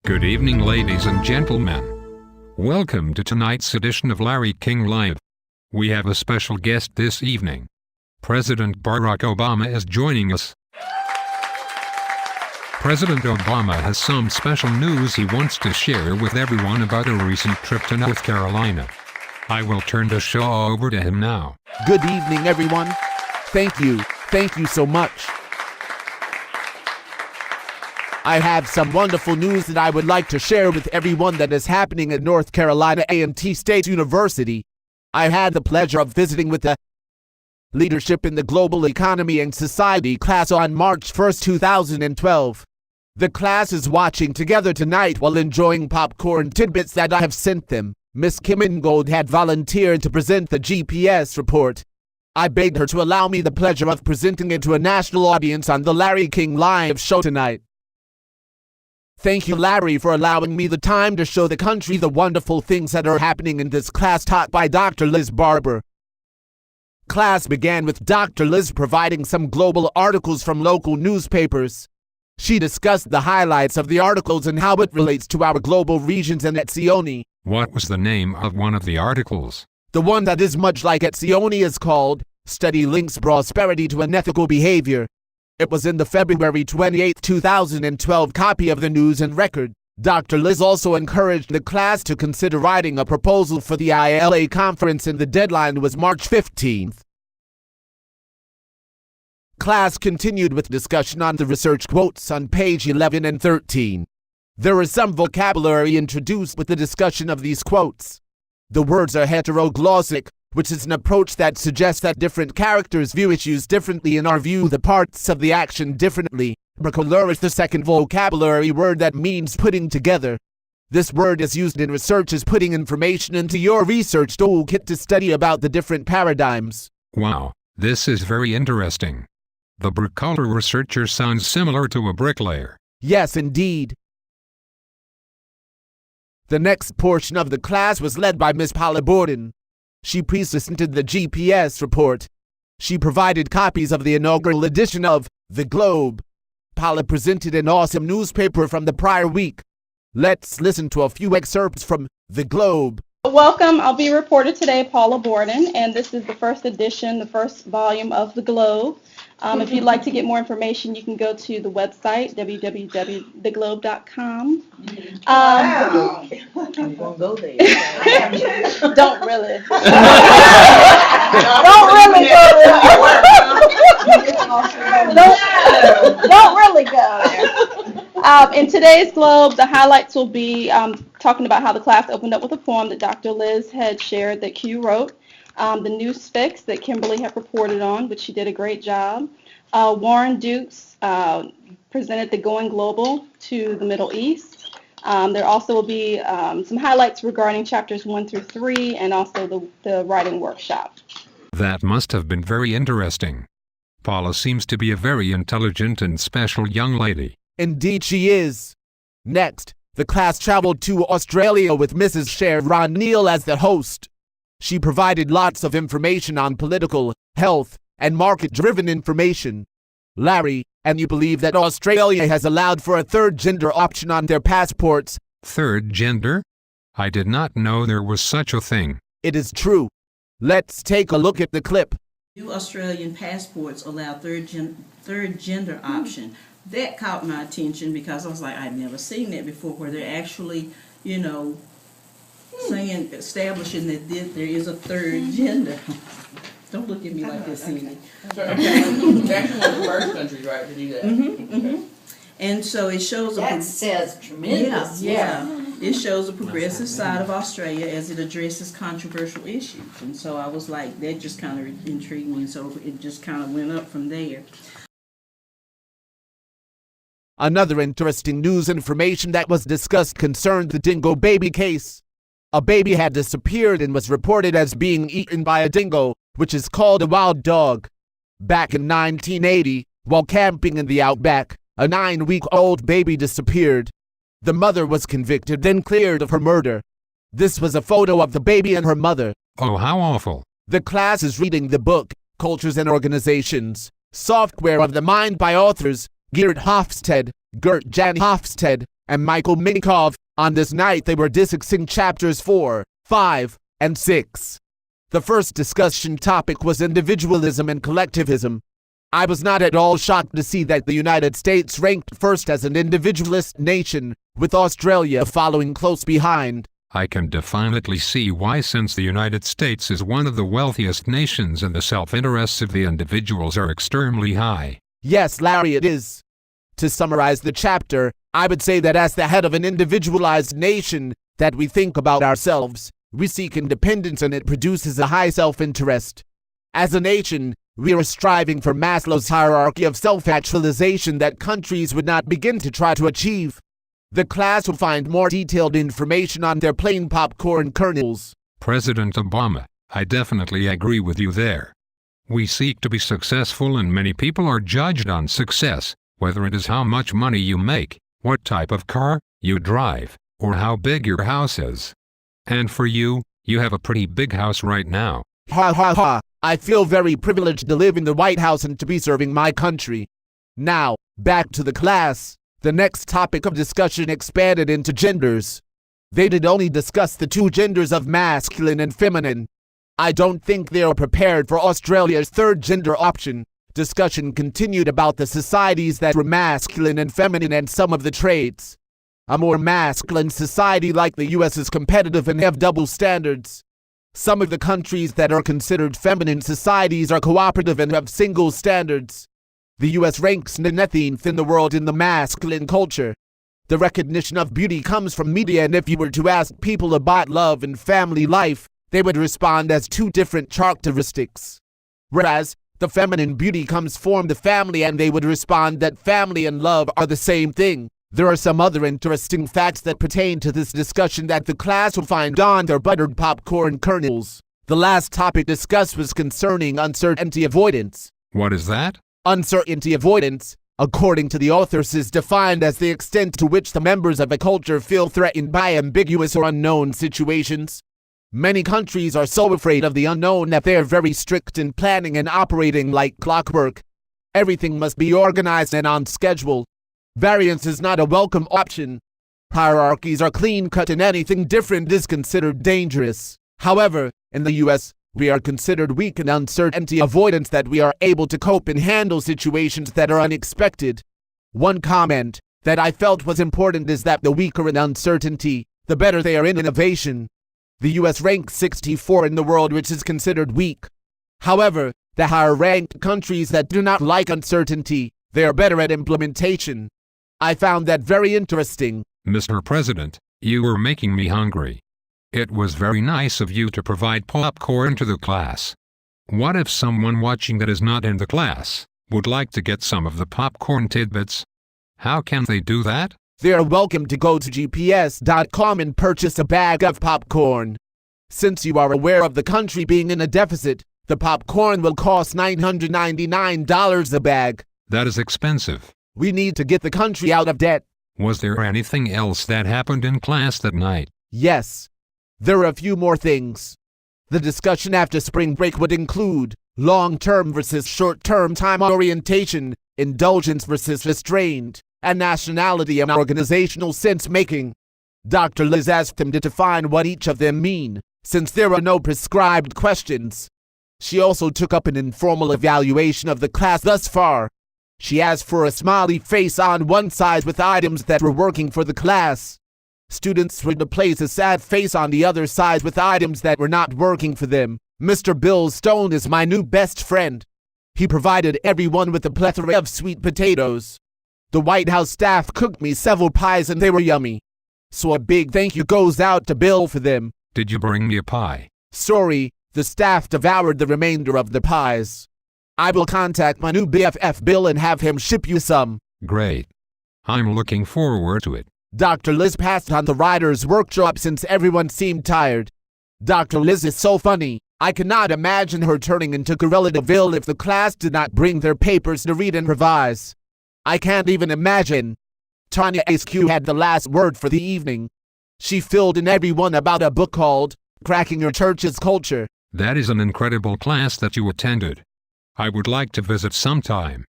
Good evening, ladies and gentlemen. Welcome to tonight's edition of Larry King Live. We have a special guest this evening. President Barack Obama is joining us. President Obama has some special news he wants to share with everyone about a recent trip to North Carolina. I will turn the show over to him now. Good evening, everyone. Thank you so much. I have some wonderful news that I would like to share with everyone that is happening at North Carolina A&T State University. I had the pleasure of visiting with the Leadership in the Global Economy and Society class on March 1st, 2012. The class is watching together tonight while enjoying popcorn tidbits that I have sent them. Miss Kim Ingold had volunteered to present the GPS report. I begged her to allow me the pleasure of presenting it to a national audience on the Larry King Live show tonight. Thank you, Larry, for allowing me the time to show the country the wonderful things that are happening in this class taught by Dr. Liz Barber. Class began with Dr. Liz providing some global articles from local newspapers. She discussed the highlights of the articles and how it relates to our global regions and Etzioni. What was the name of one of the articles? The one that is much like Etzioni is called Study Links Prosperity to Unethical Behavior. It was in the February 28, 2012 copy of the News and Record. Dr. Liz also encouraged the class to consider writing a proposal for the ILA conference, and the deadline was March 15th. Class continued with discussion on the research quotes on page 11 and 13. There is some vocabulary introduced with the discussion of these quotes. The words are heteroglossic, which is an approach that suggests that different characters view issues differently and or view the parts of the action differently. Bricoleur is the second vocabulary word that means putting together. This word is used in research as putting information into your research toolkit to study about the different paradigms. Wow, this is very interesting. The bricoleur researcher sounds similar to a bricklayer. Yes, indeed. The next portion of the class was led by Miss Paula Borden. She presented the GPS report. She provided copies of the inaugural edition of The Globe. Paula presented an awesome newspaper from the prior week. Let's listen to a few excerpts from The Globe. Welcome. I'll be reporter today, Paula Borden, and this is the first edition, the first volume of The Globe. If you'd like to get more information, you can go to the website, www.theglobe.com. Wow. I'm going to go there. Don't really. Don't really go there. Don't really go there. In today's Globe, the highlights will be talking about how the class opened up with a poem that Dr. Liz had shared that Q wrote. The news fix that Kimberly had reported on, which she did a great job. Warren Dukes presented the Going Global to the Middle East. There also will be some highlights regarding chapters 1 through 3 and also the writing workshop. That must have been very interesting. Paula seems to be a very intelligent and special young lady. Indeed she is. Next, the class traveled to Australia with Mrs. Sharon Neal as the host. She provided lots of information on political, health, and market-driven information. Larry, and you believe that Australia has allowed for a third gender option on their passports? Third gender? I did not know there was such a thing. It is true. Let's take a look at the clip. New Australian passports allow third gender option. That caught my attention because I was like, I'd never seen that before, where they're actually, saying, establishing that there is a third gender. Don't look at me like this, Cindy. Okay. It's actually one of the first countries, right, to do that. And so it shows That says tremendous. Yeah. It shows a progressive side of Australia as it addresses controversial issues. And so I was like, that just kind of intrigued me, and so it just kind of went up from there. Another interesting news information that was discussed concerned the dingo baby case. A baby had disappeared and was reported as being eaten by a dingo, which is called a wild dog. Back in 1980, while camping in the outback, a 9-week-old baby disappeared. The mother was convicted, then cleared of her murder. This was a photo of the baby and her mother. Oh, how awful. The class is reading the book, Cultures and Organizations, Software of the Mind by authors Gert Hofstede, Gert Jan Hofstede, and Michael Minkov. On this night, they were discussing chapters 4, 5, and 6. The first discussion topic was individualism and collectivism. I was not at all shocked to see that the United States ranked first as an individualist nation, with Australia following close behind. I can definitely see why, since the United States is one of the wealthiest nations and the self-interests of the individuals are extremely high. Yes, Larry, it is. To summarize the chapter, I would say that as the head of an individualized nation, that we think about ourselves, we seek independence, and it produces a high self-interest. As a nation, we are striving for Maslow's hierarchy of self-actualization that countries would not begin to try to achieve. The class will find more detailed information on their plain popcorn kernels. President Obama, I definitely agree with you there. We seek to be successful, and many people are judged on success, whether it is how much money you make, what type of car you drive, or how big your house is. And for you, you have a pretty big house right now. Ha ha ha. I feel very privileged to live in the White House and to be serving my country. Now, back to the class. The next topic of discussion expanded into genders. They did only discuss the two genders of masculine and feminine. I don't think they are prepared for Australia's third gender option. Discussion continued about the societies that were masculine and feminine and some of the traits. A more masculine society like the US is competitive and have double standards. Some of the countries that are considered feminine societies are cooperative and have single standards. The US ranks 19th in the world in the masculine culture. The recognition of beauty comes from media, and if you were to ask people about love and family life, they would respond as two different characteristics. Whereas, the feminine beauty comes from the family, and they would respond that family and love are the same thing. There are some other interesting facts that pertain to this discussion that the class will find on their buttered popcorn kernels. The last topic discussed was concerning uncertainty avoidance. What is that? Uncertainty avoidance, according to the authors, is defined as the extent to which the members of a culture feel threatened by ambiguous or unknown situations. Many countries are so afraid of the unknown that they are very strict in planning and operating like clockwork. Everything must be organized and on schedule. Variance is not a welcome option. Hierarchies are clean-cut, and anything different is considered dangerous. However, in the US, we are considered weak in uncertainty avoidance, that we are able to cope and handle situations that are unexpected. One comment that I felt was important is that the weaker in uncertainty, the better they are in innovation. The US ranks 64 in the world, which is considered weak. However, the higher-ranked countries that do not like uncertainty, they are better at implementation. I found that very interesting. Mr. President, you were making me hungry. It was very nice of you to provide popcorn to the class. What if someone watching that is not in the class would like to get some of the popcorn tidbits? How can they do that? They are welcome to go to gps.com and purchase a bag of popcorn. Since you are aware of the country being in a deficit, the popcorn will cost $999 a bag. That is expensive. We need to get the country out of debt. Was there anything else that happened in class that night? Yes. There are a few more things. The discussion after spring break would include long-term versus short-term time orientation, indulgence versus restraint, and nationality and organizational sense-making. Dr. Liz asked them to define what each of them mean, since there are no prescribed questions. She also took up an informal evaluation of the class thus far. She asked for a smiley face on one side with items that were working for the class. Students were to place a sad face on the other side with items that were not working for them. Mr. Bill Stone is my new best friend. He provided everyone with a plethora of sweet potatoes. The White House staff cooked me several pies and they were yummy. So a big thank you goes out to Bill for them. Did you bring me a pie? Sorry, the staff devoured the remainder of the pies. I will contact my new BFF Bill and have him ship you some. Great. I'm looking forward to it. Dr. Liz passed on the writer's workshop since everyone seemed tired. Dr. Liz is so funny. I cannot imagine her turning into Gorilla DeVille if the class did not bring their papers to read and revise. I can't even imagine. Tanya Askew had the last word for the evening. She filled in everyone about a book called Cracking Your Church's Culture. That is an incredible class that you attended. I would like to visit sometime.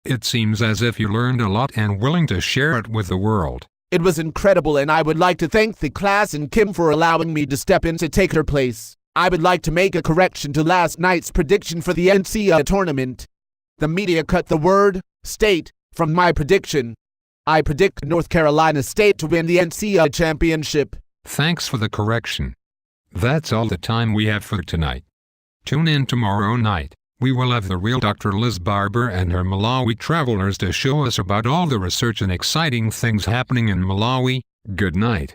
It seems as if you learned a lot and willing to share it with the world. It was incredible, and I would like to thank the class and Kim for allowing me to step in to take her place. I would like to make a correction to last night's prediction for the NCAA tournament. The media cut the word state from my prediction. I predict North Carolina State to win the NCAA championship. Thanks for the correction. That's all the time we have for tonight. Tune in tomorrow night. We will have the real Dr. Liz Barber and her Malawi travelers to show us about all the research and exciting things happening in Malawi. Good night.